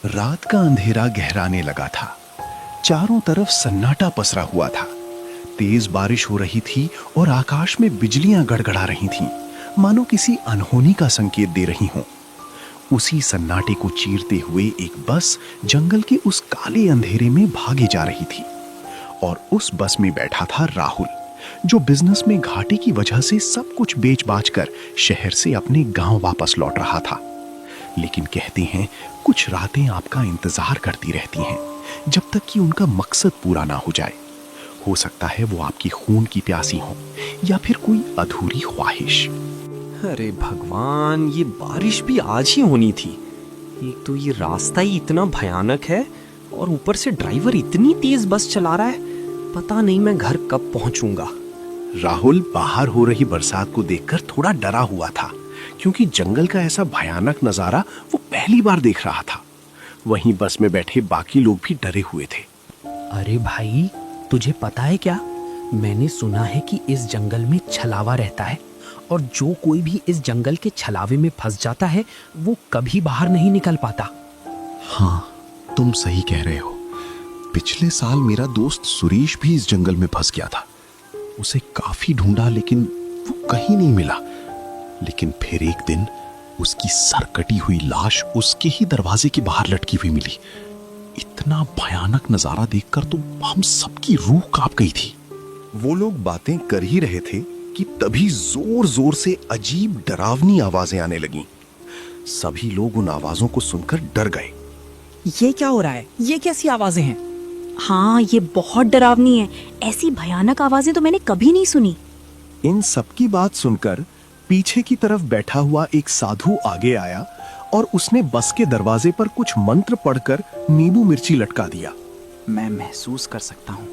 रात का अंधेरा गहराने लगा था। चारों तरफ सन्नाटा पसरा हुआ था। तेज बारिश हो रही थी और आकाश में बिजलियां गड़गड़ा रही थीं, मानो किसी अनहोनी का संकेत दे रही हों। उसी सन्नाटे को चीरते हुए एक बस जंगल के उस काले अंधेरे में भागे जा रही थी और उस बस में बैठा था राहुल, जो बिजनेस में घाटे की वजह से सब कुछ बेच बाच कर शहर से अपने गांव वापस लौट रहा था। लेकिन कहते हैं कुछ रातें आपका इंतजार करती रहती हैं जब तक कि उनका मकसद पूरा ना हो जाए। हो सकता है वो आपकी खून की प्यासी हो या फिर कोई अधूरी ख्वाहिश। अरे भगवान, ये बारिश भी आज ही होनी थी। एक तो ये रास्ता ही इतना भयानक है और ऊपर से ड्राइवर इतनी तेज बस चला रहा है, पता नहीं मैं घर कब पहुंचूंगा। राहुल बाहर हो रही बरसात को देखकर थोड़ा डरा हुआ था, क्योंकि जंगल का ऐसा भयानक नजारा वो पहली बार देख रहा था। वहीं बस में बैठे बाकी लोग भी डरे हुए थे। अरे भाई, तुझे पता है क्या, मैंने सुना है कि इस जंगल में छलावा रहता है और जो कोई भी इस जंगल के छलावे में फंस जाता है वो कभी बाहर नहीं निकल पाता। हाँ, तुम सही कह रहे हो। पिछले साल मेरा दोस्त सुरेश भी इस जंगल में फंस गया था। उसे काफी ढूंढा लेकिन वो कहीं नहीं मिला। लेकिन फिर एक दिन उसकी सर कटी हुई लाश उसके ही दरवाजे के बाहर लटकी हुई मिली। इतना भयानक नजारा देखकर तो हम सबकी रूह कांप गई थी। वो लोग बातें कर ही रहे थे कि तभी जोर जोर से अजीब डरावनी आवाजें आने लगीं। सभी लोग उन आवाजों को सुनकर डर गए। ये क्या हो रहा है? ये कैसी आवाजें हैं? हाँ, ये बहुत डरावनी है। ऐसी भयानक आवाजें तो मैंने कभी नहीं सुनी। इन सबकी बात सुनकर पीछे की तरफ बैठा हुआ एक साधु आगे आया और उसने बस के दरवाजे पर कुछ मंत्र पढ़कर नींबू मिर्ची लटका दिया। मैं महसूस कर सकता हूँ,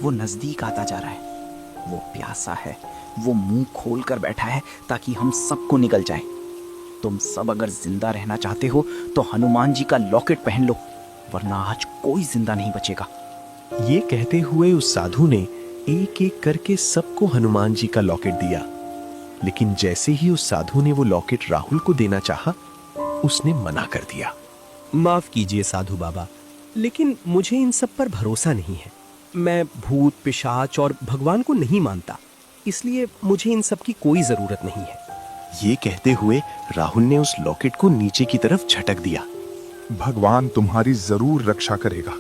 वो नजदीक आता जा रहा है। वो प्यासा है, वो मुंह खोल कर बैठा है ताकि हम सबको निकल जाए। तुम सब अगर जिंदा रहना चाहते हो तो हनुमान जी का लॉकेट पहन लो, वरना आज कोई जिंदा नहीं बचेगा। ये कहते हुए उस साधु ने एक एक करके सबको हनुमान जी का लॉकेट दिया। लेकिन जैसे ही उस साधु ने वो लॉकेट राहुल को देना चाहा, उसने मना कर दिया। माफ कीजिए साधु बाबा, लेकिन मुझे इन सब पर भरोसा नहीं है। मैं भूत, पिशाच और भगवान को नहीं मानता, इसलिए मुझे इन सब की कोई जरूरत नहीं है। ये कहते हुए राहुल ने उस लॉकेट को नीचे की तरफ झटक दिया। भगवान तुम्हारी जरूर रक्षा करेगा।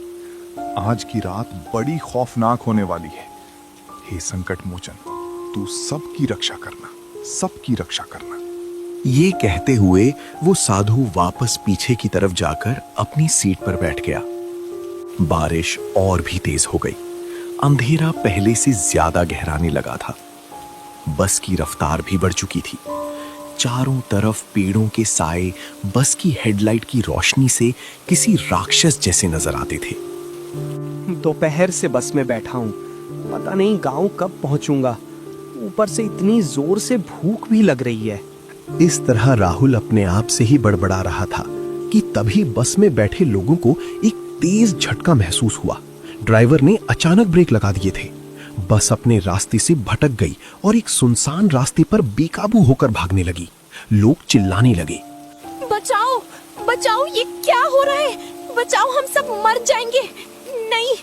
आज की रात बड़ी खौफनाक होने वाली है। हे संकट मोचन, तू सबकी रक्षा करना, सबकी रक्षा करना। ये कहते हुए वो साधु वापस पीछे की तरफ जाकर अपनी सीट पर बैठ गया। बारिश और भी तेज हो गई। अंधेरा पहले से ज्यादा गहराने लगा था। बस की रफ्तार भी बढ़ चुकी थी। चारों तरफ पेड़ों के साए बस की हेडलाइट की रोशनी से किसी राक्षस जैसे नजर आते थे। दोपहर से बस में बैठा हूँ, पता नहीं गांव कब पहुंचूंगा। ऊपर से इतनी जोर से भूख भी लग रही है। इस तरह राहुल अपने आप से ही बड़बड़ा रहा था कि तभी बस में बैठे लोगों को एक तेज झटका महसूस हुआ। ड्राइवर ने अचानक ब्रेक लगा दिए थे। बस अपने रास्ते से भटक गई और एक सुनसान रास्ते पर बेकाबू होकर भागने लगी। लोग चिल्लाने लगे, बचाओ बचाओ, ये क्या हो रहा है? बचाओ, हम सब मर जाएंगे। नहीं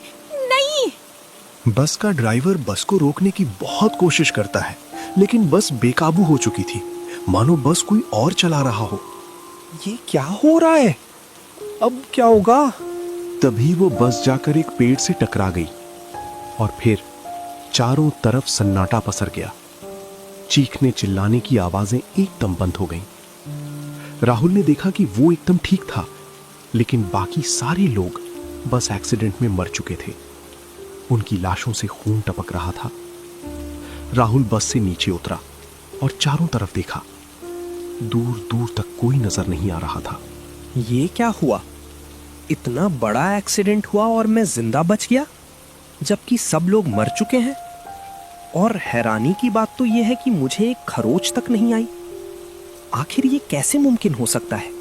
नहीं। बस का ड्राइवर बस को रोकने की बहुत कोशिश करता है, लेकिन बस बेकाबू हो चुकी थी, मानो बस कोई और चला रहा हो। ये क्या हो रहा है? अब क्या होगा? तभी वो बस जाकर एक पेड़ से टकरा गई और फिर चारों तरफ सन्नाटा पसर गया। चीखने चिल्लाने की आवाजें एकदम बंद हो गईं। राहुल ने देखा कि वो एकदम ठीक था, लेकिन बाकी सारे लोग बस एक्सीडेंट में मर चुके थे। उनकी लाशों से खून टपक रहा था। राहुल बस से नीचे उतरा और चारों तरफ देखा। दूर दूर तक कोई नजर नहीं आ रहा था। ये क्या हुआ? इतना बड़ा एक्सीडेंट हुआ और मैं जिंदा बच गया, जबकि सब लोग मर चुके हैं। और हैरानी की बात तो यह है कि मुझे एक खरोच तक नहीं आई। आखिर ये कैसे मुमकिन हो सकता है?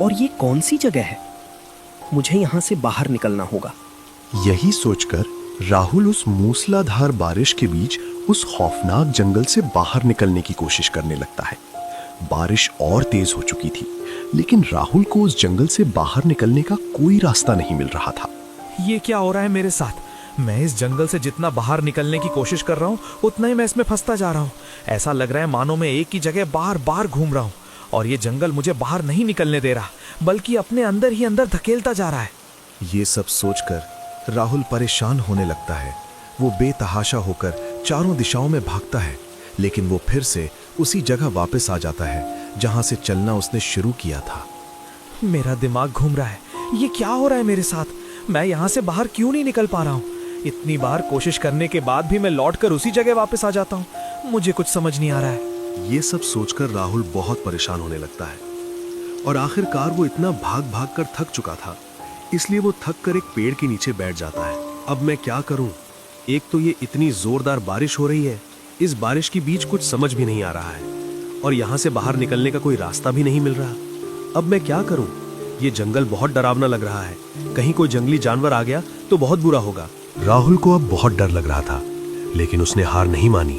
और ये कौन सी जगह है? मुझे यहां से बाहर निकलना होगा। यही सोचकर राहुल उस मूसलाधार बारिश के बीच उस खौफनाक जंगल से बाहर निकलने की कोशिश करने लगता है। बारिश और तेज हो चुकी थी। लेकिन राहुल को उस जंगल से बाहर निकलने का कोई रास्ता नहीं मिल रहा था। ये क्या हो रहा है मेरे साथ? मैं इस जंगल से जितना बाहर निकलने की कोशिश कर रहा हूँ उतना ही मैं इसमें फंसता जा रहा हूँ। ऐसा लग रहा है मानो मैं एक ही जगह बार बार घूम रहा हूँ और ये जंगल मुझे बाहर नहीं निकलने दे रहा, बल्कि अपने अंदर ही अंदर धकेलता जा रहा है। ये सब सोचकर राहुल परेशान होने लगता है। वो बेतहाशा होकर चारों दिशाओं में भागता है, लेकिन वो फिर से उसी जगह वापस आ जाता है जहां से चलना उसने शुरू किया था। मेरा दिमाग घूम रहा है, ये क्या हो रहा है मेरे साथ? मैं यहाँ से बाहर क्यों नहीं निकल पा रहा हूँ? इतनी बार कोशिश करने के बाद भी मैं लौटकर उसी जगह वापस आ जाता हूँ। मुझे कुछ समझ नहीं आ रहा है। ये सब सोचकर राहुल बहुत परेशान होने लगता है और आखिरकार वो इतना भाग भाग कर थक चुका था, इसलिए वो थक कर एक पेड़ के नीचे बैठ जाता है। अब मैं क्या करूं? एक तो ये इतनी जोरदार बारिश हो रही है, इस बारिश के बीच कुछ समझ भी नहीं आ रहा है और यहाँ से बाहर निकलने का कोई रास्ता भी नहीं मिल रहा। अब मैं क्या करूं? ये जंगल बहुत डरावना लग रहा है, कहीं कोई जंगली जानवर आ गया तो बहुत बुरा होगा। राहुल को अब बहुत डर लग रहा था, लेकिन उसने हार नहीं मानी।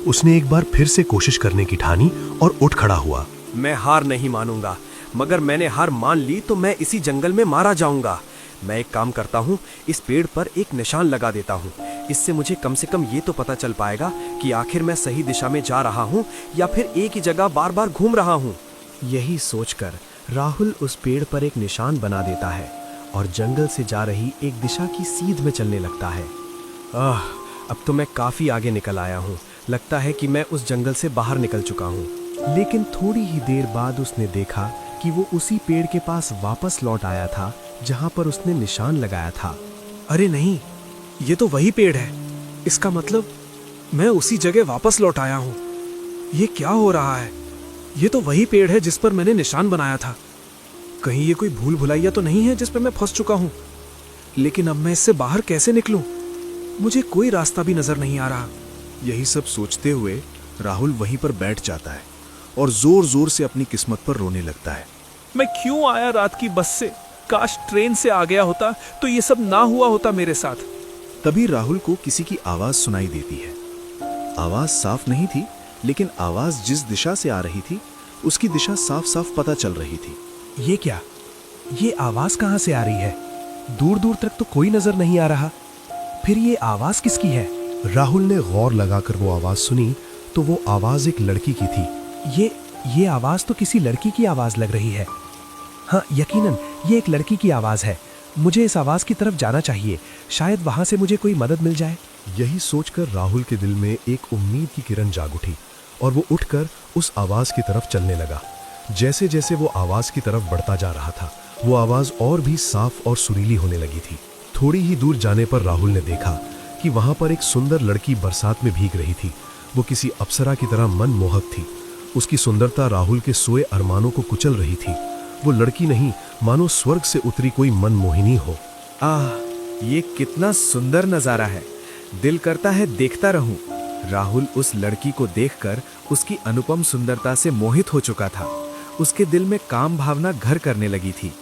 उसने एक बार फिर से कोशिश करने की ठानी और उठ खड़ा हुआ। मैं हार नहीं मानूंगा, मगर मैंने हार मान ली तो मैं इसी जंगल में मारा जाऊंगा। मैं एक काम करता हूँ, इस पेड़ पर एक निशान लगा देता हूँ। इससे मुझे कम से कम ये तो पता चल पाएगा कि आखिर मैं सही दिशा में जा रहा हूँ या फिर एक ही जगह बार बार घूम रहा हूँ। यही सोचकर राहुल उस पेड़ पर एक निशान बना देता है और जंगल से जा रही एक दिशा की सीध में चलने लगता है। अब तो मैं काफी आगे निकल आया हूँ। लगता है कि मैं उस जंगल से बाहर निकल चुका हूँ। लेकिन थोड़ी ही देर बाद उसने देखा कि वो उसी पेड़ के पास वापस लौट आया था जहां पर उसने निशान लगाया था। अरे नहीं, ये तो वही पेड़ है। इसका मतलब मैं उसी जगह वापस लौट आया हूँ। ये क्या हो रहा है? ये तो वही पेड़ है जिस पर मैंने निशान बनाया था। कहीं ये कोई भूल भुलैया तो नहीं है जिस पर मैं फंस चुका हूँ? लेकिन अब मैं इससे बाहर कैसे निकलूं? मुझे कोई रास्ता भी नजर नहीं आ रहा। यही सब सोचते हुए राहुल वहीं पर बैठ जाता है और जोर जोर से अपनी किस्मत पर रोने लगता है। मैं क्यों आया रात की बस से? काश ट्रेन से आ गया होता तो ये सब ना हुआ होता मेरे साथ। तभी राहुल को किसी की आवाज सुनाई देती है। आवाज साफ नहीं थी, लेकिन आवाज जिस दिशा से आ रही थी उसकी दिशा साफ साफ पता चल रही थी। ये क्या? ये आवाज कहाँ से आ रही है? दूर दूर तक तो कोई नजर नहीं आ रहा। फिर ये आवाज किसकी है? राहुल ने गौर लगाकर वो आवाज सुनी तो वो आवाज एक लड़की की थी। ये आवाज तो किसी लड़की की आवाज लग रही है। हाँ, यकीनन ये एक लड़की की आवाज है। मुझे इस आवाज की तरफ जाना चाहिए, शायद वहां से मुझे कोई मदद मिल जाए। यही सोचकर राहुल के दिल में एक उम्मीद की किरण जाग उठी और वो उठकर उस आवाज की तरफ चलने लगा। जैसे जैसे वो आवाज की तरफ बढ़ता जा रहा था, वो आवाज और भी साफ और सुरीली होने लगी थी। थोड़ी ही दूर जाने पर राहुल ने देखा कि वहां पर एक सुंदर लड़की बरसात में भीग रही थी। वो किसी अप्सरा की तरह मनमोहक थी। उसकी सुंदरता राहुल के सोए अरमानों को कुचल रही थी। वो लड़की नहीं, मानो स्वर्ग से उतरी कोई मनमोहिनी हो। ये कितना सुंदर नजारा है। दिल करता है देखता रहूं। राहुल उस लड़की को देखकर उसकी अनुपम सुंदरता से मोहित हो चुका था। उसके दिल में काम भावना घर करने लगी थी।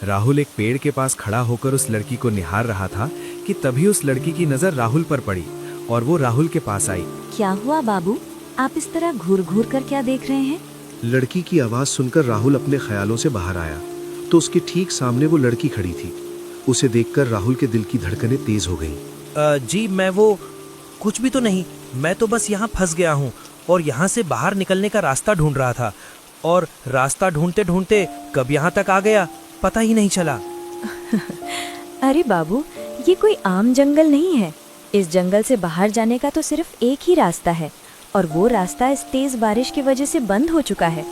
राहुल एक पेड़ के पास खड़ा होकर उस लड़की को निहार रहा था कि तभी उस लड़की की नजर राहुल पर पड़ी और वो राहुल के पास आई। क्या हुआ बाबू? आप इस तरह घूर घूर कर क्या देख रहे हैं? लड़की की आवाज सुनकर राहुल अपने ख्यालों से बाहर आया तो उसके ठीक सामने वो लड़की खड़ी थी। उसे देखकर राहुल के दिल की धड़कनें तेज हो गईं। जी मैं वो कुछ भी तो नहीं, मैं तो बस यहाँ फंस गया हूँ और यहाँ से बाहर निकलने का रास्ता ढूंढ रहा था और रास्ता ढूंढते ढूंढते कब यहाँ तक आ गया पता ही नहीं चला। अरे बाबू, ये कोई आम जंगल नहीं है। इस जंगल से बाहर जाने का तो सिर्फ एक ही रास्ता है और वो रास्ता इस तेज बारिश की वजह से बंद हो चुका है।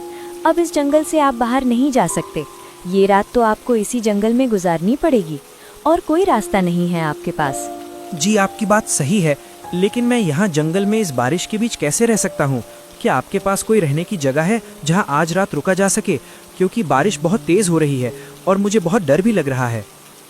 अब इस जंगल से आप बाहर नहीं जा सकते। ये रात तो आपको इसी जंगल में गुजारनी पड़ेगी और कोई रास्ता नहीं है आपके पास। जी आपकी बात सही है, लेकिन मैं यहाँ जंगल में इस बारिश के बीच कैसे रह सकता हूँ? क्या आपके पास कोई रहने की जगह है जहाँ आज रात रुका जा सके? क्योंकि बारिश बहुत तेज हो रही है और मुझे बहुत डर भी लग रहा है।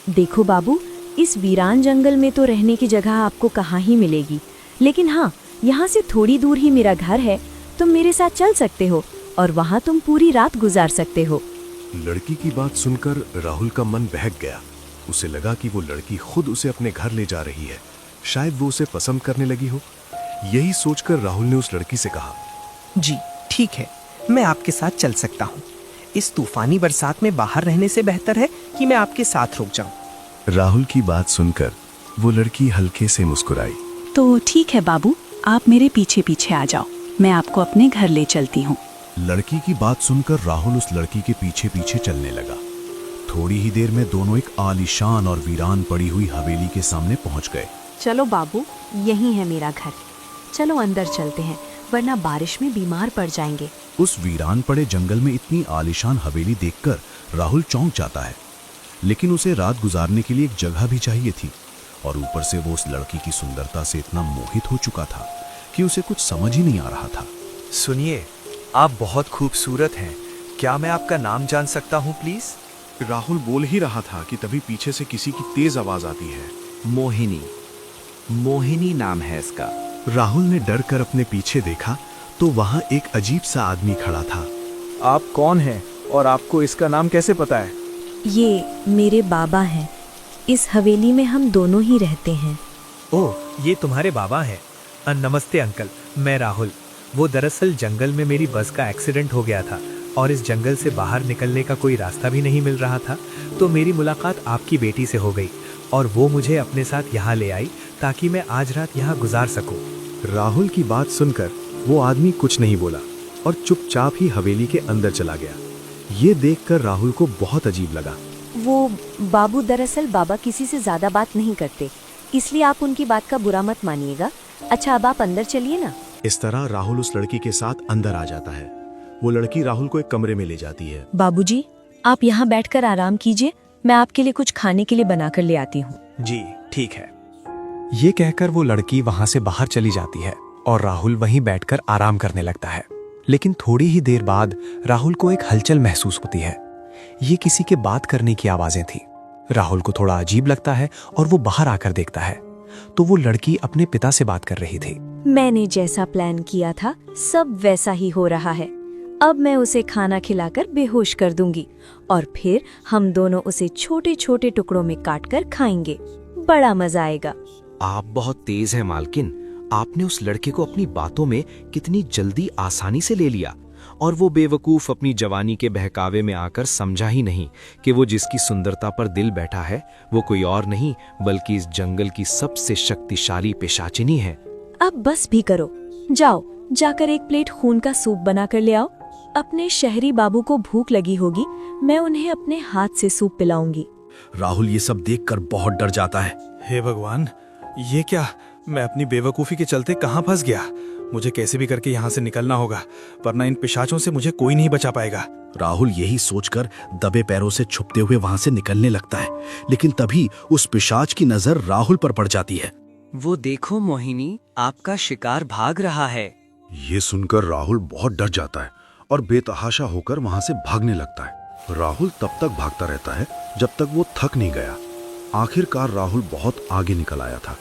देखो बाबू, इस वीरान जंगल में तो रहने की जगह आपको कहाँ ही मिलेगी, लेकिन हाँ, यहाँ से थोड़ी दूर ही मेरा घर है। तुम मेरे साथ चल सकते हो और वहाँ तुम पूरी रात गुजार सकते हो। लड़की की बात सुनकर राहुल का मन बहक गया। उसे लगा कि वो लड़की खुद उसे अपने घर ले जा रही है। शायद वो उसे पसंद करने लगी हो। यही सोचकर राहुल ने उस लड़की से कहा, जी ठीक है, मैं आपके साथ चल सकता हूँ। इस तूफानी बरसात में बाहर रहने से बेहतर है कि मैं आपके साथ रुक जाऊं। राहुल की बात सुनकर वो लड़की हल्के से मुस्कुराई। तो ठीक है बाबू, आप मेरे पीछे पीछे आ जाओ, मैं आपको अपने घर ले चलती हूँ। लड़की की बात सुनकर राहुल उस लड़की के पीछे पीछे चलने लगा। थोड़ी ही देर में दोनों एक आलीशान और वीरान पड़ी हुई हवेली के सामने पहुंच गए। चलो बाबू, यही है मेरा घर। चलो अंदर चलते हैं, वरना बारिश में बीमार पड़ जाएंगे। उस वीरान पड़े जंगल में इतनी आलीशान हवेली देखकर राहुल चौंक जाता है, लेकिन उसे रात गुजारने के लिए एक जगह भी चाहिए थी, और ऊपर से वो उस लड़की की सुंदरता से इतना मोहित हो चुका था कि उसे कुछ समझ ही नहीं आ रहा था। सुनिए, आप बहुत खूबसूरत हैं। क्या मैं आपका नाम जान सकता हूँ प्लीज? राहुल बोल ही रहा था कि तभी पीछे से किसी की तेज आवाज आती है। मोहिनी, मोहिनी नाम है इसका। राहुल ने डर कर अपने पीछे देखा तो वहां एक अजीब सा आदमी खड़ा था। आप कौन हैं और आपको इसका नाम कैसे पता है? ये मेरे बाबा हैं। इस हवेली में हम दोनों ही रहते हैं। ओह, ये तुम्हारे बाबा हैं। नमस्ते अंकल, मैं राहुल। वो दरअसल जंगल में मेरी बस का एक्सीडेंट हो गया था और इस जंगल से बाहर निकलने का कोई रास्ता भी नहीं मिल रहा था, तो मेरी मुलाकात आपकी बेटी से हो गई और वो मुझे अपने साथ यहाँ ले आई ताकि मैं आज रात यहाँ गुजार सकूं। राहुल की बात सुनकर वो आदमी कुछ नहीं बोला और चुपचाप ही हवेली के अंदर चला गया। ये देखकर राहुल को बहुत अजीब लगा। वो बाबू दरअसल बाबा किसी से ज्यादा बात नहीं करते, इसलिए आप उनकी बात का बुरा मत मानिएगा। अच्छा, अब आप अंदर चलिए ना। इस तरह राहुल उस लड़की के साथ अंदर आ जाता है। वो लड़की राहुल को एक कमरे में ले जाती है। बाबूजी, आप यहाँ बैठकर आराम कीजिए, मैं आपके लिए कुछ खाने के लिए बनाकर ले आती हूँ। जी ठीक है। ये कहकर वो लड़की वहां से बाहर चली जाती है और राहुल वहीं बैठकर आराम करने लगता है। लेकिन थोड़ी ही देर बाद राहुल को एक हलचल महसूस होती है। ये किसी के बात करने की आवाजें थी। राहुल को थोड़ा अजीब लगता है और वो बाहर आकर देखता है तो वो लड़की अपने पिता से बात कर रही थी। मैंने जैसा प्लान किया था सब वैसा ही हो रहा है। अब मैं उसे खाना खिलाकर बेहोश कर दूंगी और फिर हम दोनों उसे छोटे छोटे टुकड़ों में काटकर खाएंगे। बड़ा मजा आएगा। आप बहुत तेज हैं मालकिन। आपने उस लड़के को अपनी बातों में कितनी जल्दी आसानी से ले लिया, और वो बेवकूफ अपनी जवानी के बहकावे में आकर समझा ही नहीं कि वो जिसकी सुंदरता पर दिल बैठा है वो कोई और नहीं बल्कि इस जंगल की सबसे शक्तिशाली पिशाचिनी है। अब बस भी करो, जाओ जाकर एक प्लेट खून का सूप बना कर ले आओ। अपने शहरी बाबू को भूख लगी होगी, मैं उन्हें अपने हाथ से सूप पिलाऊंगी। राहुल ये सब देखकर बहुत डर जाता है। हे भगवान, ये क्या? मैं अपनी बेवकूफी के चलते कहाँ फंस गया? मुझे कैसे भी करके यहाँ से निकलना होगा, वरना इन पिशाचों से मुझे कोई नहीं बचा पाएगा। राहुल यही सोचकर दबे पैरों से छुपते हुए वहां से निकलने लगता है, लेकिन तभी उस पिशाच की नजर राहुल पर पड़ जाती है। वो देखो मोहिनी, आपका शिकार भाग रहा है। ये सुनकर राहुल बहुत डर जाता है और बेतहाशा होकर वहां से भागने लगता है। राहुल तब तक भागता रहता है जब तक वो थक नहीं गया। आखिरकार राहुल बहुत आगे निकल आया था,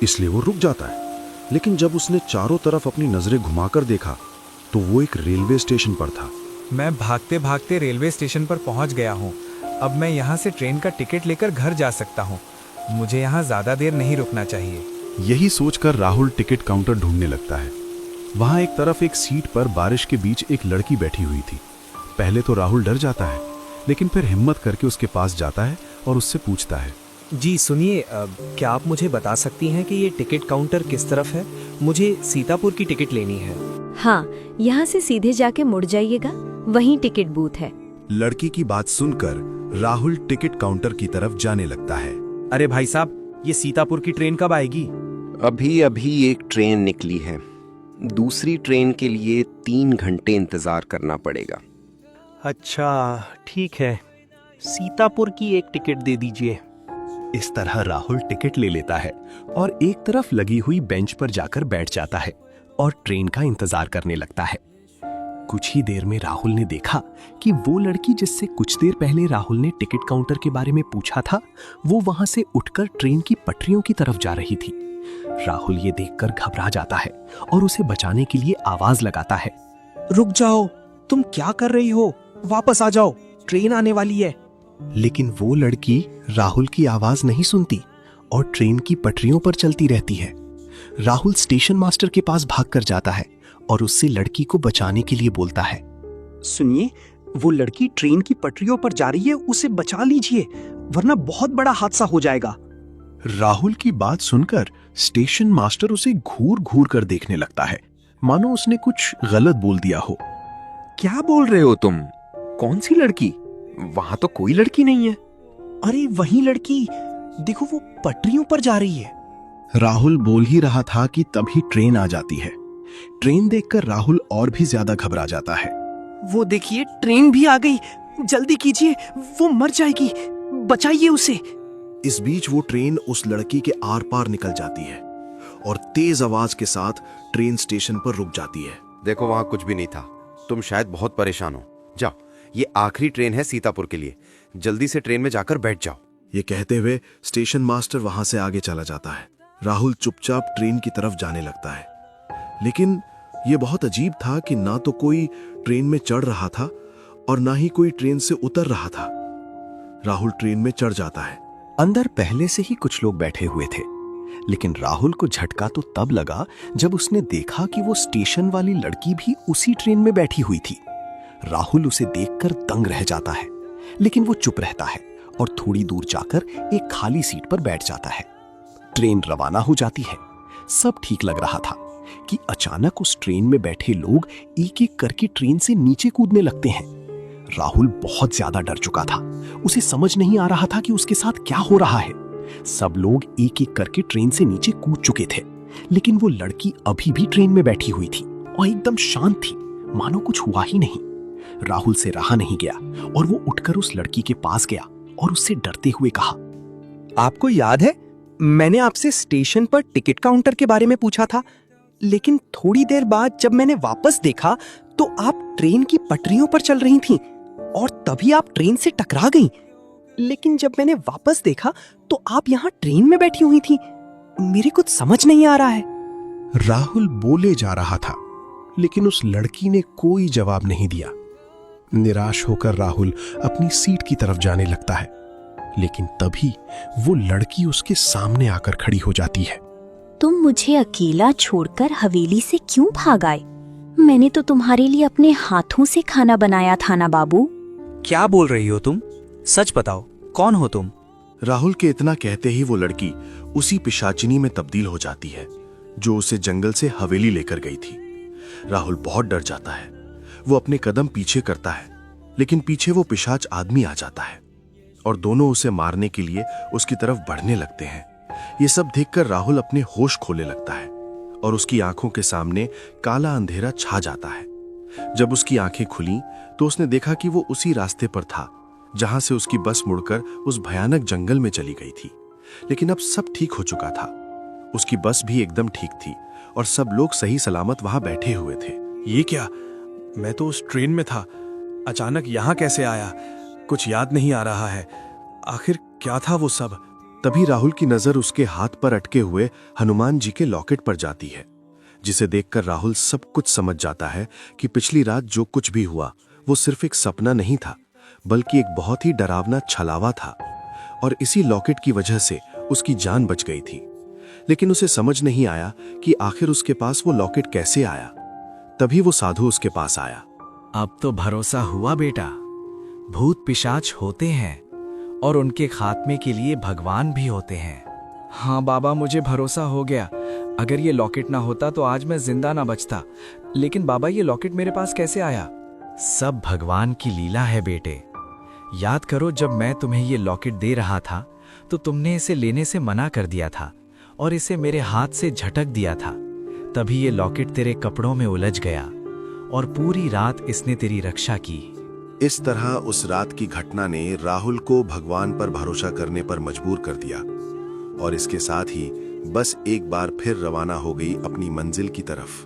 इसलिए वो रुक जाता है। लेकिन जब उसने चारों तरफ अपनी नजरें घुमाकर देखा तो वो एक रेलवे स्टेशन पर था। मैं भागते भागते रेलवे स्टेशन पर पहुंच गया हूं। अब मैं यहां से ट्रेन का टिकट लेकर घर जा सकता हूं। मुझे यहां ज्यादा देर नहीं रुकना चाहिए। यही सोचकर राहुल टिकट काउंटर ढूंढने लगता है। वहां एक तरफ एक सीट पर बारिश के बीच एक लड़की बैठी हुई थी। पहले तो राहुल डर जाता है, लेकिन फिर हिम्मत करके उसके पास जाता है और उससे पूछता है। जी सुनिए, क्या आप मुझे बता सकती हैं कि ये टिकट काउंटर किस तरफ है? मुझे सीतापुर की टिकट लेनी है। हाँ, यहाँ से सीधे जाके मुड़ जाइएगा, वहीं टिकट बूथ है। लड़की की बात सुनकर राहुल टिकट काउंटर की तरफ जाने लगता है। अरे भाई साहब, ये सीतापुर की ट्रेन कब आएगी? अभी अभी एक ट्रेन निकली है, दूसरी ट्रेन के लिए 3 घंटे इंतजार करना पड़ेगा। अच्छा ठीक है, सीतापुर की एक टिकट दे दीजिए। इस तरह राहुल टिकट ले लेता है और एक तरफ लगी हुई बेंच पर जाकर बैठ जाता है और ट्रेन का इंतजार करने लगता है। कुछ ही देर में राहुल ने देखा कि वो लड़की जिससे कुछ देर पहले राहुल ने टिकट काउंटर के बारे में पूछा था, वो वहां से उठकर ट्रेन की पटरियों की तरफ जा रही थी। राहुल ये देखकर घबरा जाता है और उसे बचाने के लिए आवाज लगाता है। रुक जाओ, तुम क्या कर रही हो? वापस आ जाओ, ट्रेन आने वाली है। लेकिन वो लड़की राहुल की आवाज नहीं सुनती और ट्रेन की पटरियों पर चलती रहती है। राहुल स्टेशन मास्टर के पास भागकर जाता है और उससे लड़की को बचाने के लिए बोलता है। सुनिए, वो लड़की ट्रेन की पटरियों पर जा रही है, उसे बचा लीजिए वरना बहुत बड़ा हादसा हो जाएगा। राहुल की बात सुनकर स्टेशन मास्टर उसे घूर घूर कर देखने लगता है, मानो उसने कुछ गलत बोल दिया हो। क्या बोल रहे हो तुम? कौन सी लड़की? वहां तो कोई लड़की नहीं है। अरे वही लड़की, देखो वो पटरियों पर जा रही है। राहुल बोल ही रहा था कि तभी ट्रेन आ जाती है। ट्रेन देखकर राहुल और भी ज्यादा घबरा जाता है। वो देखिए ट्रेन भी आ गई, जल्दी कीजिए, वो मर जाएगी, बचाइए उसे। इस बीच वो ट्रेन उस लड़की के आर पार निकल जाती है और तेज आवाज के साथ ट्रेन स्टेशन पर रुक जाती है। देखो वहां कुछ भी नहीं था, तुम शायद बहुत परेशान हो। जाओ, ये आखिरी ट्रेन है सीतापुर के लिए, जल्दी से ट्रेन में जाकर बैठ जाओ। ये कहते हुए स्टेशन मास्टर वहां से आगे चला जाता है। राहुल चुपचाप ट्रेन की तरफ जाने लगता है, लेकिन यह बहुत अजीब था कि ना तो कोई ट्रेन में चढ़ रहा था और ना ही कोई ट्रेन से उतर रहा था। राहुल ट्रेन में चढ़ जाता है। अंदर पहले से ही कुछ लोग बैठे हुए थे, लेकिन राहुल को झटका तो तब लगा जब उसने देखा कि वो स्टेशन वाली लड़की भी उसी ट्रेन में बैठी हुई थी। राहुल उसे देखकर दंग रह जाता है, लेकिन वो चुप रहता है और थोड़ी दूर जाकर एक खाली सीट पर बैठ जाता है। ट्रेन रवाना हो जाती है। सब ठीक लग रहा था कि अचानक उस ट्रेन में बैठे लोग एक एक करके ट्रेन से नीचे कूदने लगते हैं। राहुल बहुत ज्यादा डर चुका था। उसे समझ नहीं आ रहा था कि उसके साथ क्या हो रहा है। सब लोग एक एक करके ट्रेन से नीचे कूद चुके थे, लेकिन वो लड़की अभी भी ट्रेन में बैठी हुई थी और एकदम शांत थी, मानो कुछ हुआ ही नहीं। राहुल से रहा नहीं गया और वो उठकर उस लड़की के पास गया और उससे डरते हुए कहा, आपको याद है मैंने आपसे स्टेशन पर टिकट काउंटर के बारे में पूछा था, लेकिन थोड़ी देर बाद जब मैंने वापस देखा तो आप ट्रेन की पटरियों पर चल रही थीं और तभी आप ट्रेन से टकरा गईं। लेकिन जब मैंने वापस देखा तो आप यहाँ ट्रेन में बैठी हुई थीं। मेरे कुछ समझ नहीं आ रहा है। राहुल बोले जा रहा था, लेकिन उस लड़की ने कोई जवाब नहीं दिया। निराश होकर राहुल अपनी सीट की तरफ जाने लगता है, लेकिन तभी वो लड़की उसके सामने आकर खड़ी हो जाती है। तुम मुझे अकेला छोड़कर हवेली से क्यों भाग आए? मैंने तो तुम्हारे लिए अपने हाथों से खाना बनाया था ना बाबू। क्या बोल रही हो तुम? सच बताओ, कौन हो तुम? राहुल के इतना कहते ही वो लड़की उसी पिशाचिनी में तब्दील हो जाती है जो उसे जंगल से हवेली लेकर गई थी। राहुल बहुत डर जाता है। वो अपने कदम पीछे करता है, लेकिन पीछे वो पिशाच आदमी आ जाता है और दोनों उसे मारने के लिए उसकी तरफ बढ़ने लगते हैं। ये सब देखकर राहुल अपने होश खोने लगता है और उसकी आंखों के सामने काला अंधेरा छा जाता है। जब उसकी आंखें खुली तो उसने देखा कि वो उसी रास्ते पर था जहां से उसकी बस मुड़कर उस भयानक जंगल में चली गई थी। लेकिन अब सब ठीक हो चुका था। उसकी बस भी एकदम ठीक थी और सब लोग सही सलामत वहां बैठे हुए थे। ये क्या? मैं तो उस ट्रेन में था, अचानक यहाँ कैसे आया? कुछ याद नहीं आ रहा है। आखिर क्या था वो सब? तभी राहुल की नजर उसके हाथ पर अटके हुए हनुमान जी के लॉकेट पर जाती है, जिसे देखकर राहुल सब कुछ समझ जाता है कि पिछली रात जो कुछ भी हुआ वो सिर्फ एक सपना नहीं था, बल्कि एक बहुत ही डरावना छलावा था और इसी लॉकेट की वजह से उसकी जान बच गई थी। लेकिन उसे समझ नहीं आया कि आखिर उसके पास वो लॉकेट कैसे आया। तभी वो साधु उसके पास आया। अब तो भरोसा हुआ बेटा, भूत पिशाच होते हैं और उनके खात्मे के लिए भगवान भी होते हैं। हाँ बाबा, मुझे भरोसा हो गया। अगर ये लॉकेट ना होता तो आज मैं जिंदा ना बचता। लेकिन बाबा, ये लॉकेट मेरे पास कैसे आया? सब भगवान की लीला है बेटे। याद करो, जब मैं तुम्हें ये लॉकेट दे रहा था तो तुमने इसे लेने से मना कर दिया था और इसे मेरे हाथ से झटक दिया था। तभी ये लॉकेट तेरे कपड़ों में उलझ गया और पूरी रात इसने तेरी रक्षा की। इस तरह उस रात की घटना ने राहुल को भगवान पर भरोसा करने पर मजबूर कर दिया और इसके साथ ही बस एक बार फिर रवाना हो गई अपनी मंजिल की तरफ।